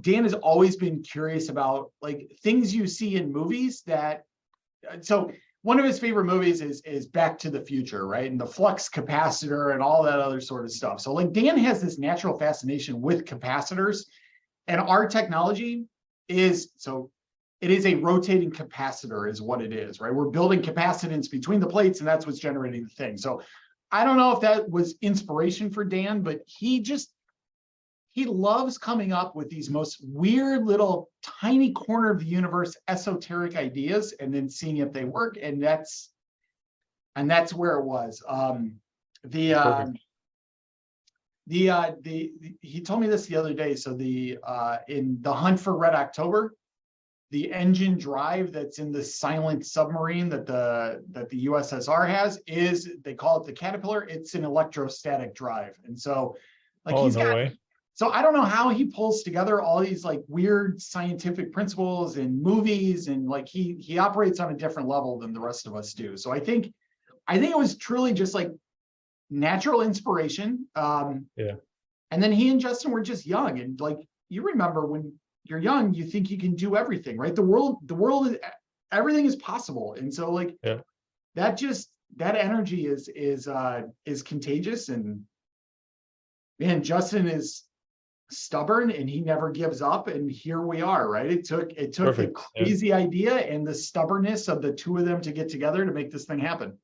Dan has always been curious about like things you see in movies that, so one of his favorite movies is Back to the Future, right? And the flux capacitor and all that other sort of stuff. So like Dan has this natural fascination with capacitors, and our technology is, so it is a rotating capacitor is what it is, right? We're building capacitance between the plates, and that's what's generating the thing. So I don't know if that was inspiration for Dan, but he loves coming up with these most weird little tiny corner of the universe esoteric ideas and then seeing if they work. And that's where it was. He told me this the other day. So in the Hunt for Red October, the engine drive that's in the silent submarine that the USSR has they call it the Caterpillar. It's an electrostatic drive. And so like way. So I don't know how he pulls together all these like weird scientific principles and movies, and like he operates on a different level than the rest of us do. So I think it was truly just like natural inspiration. And then he and Justin were just young, and like you remember when you're young, you think you can do everything, right? The world is, everything is possible, and so like that energy is contagious, and man, Justin is stubborn and he never gives up, and here we are, right? It took the crazy idea and the stubbornness of the two of them to get together to make this thing happen.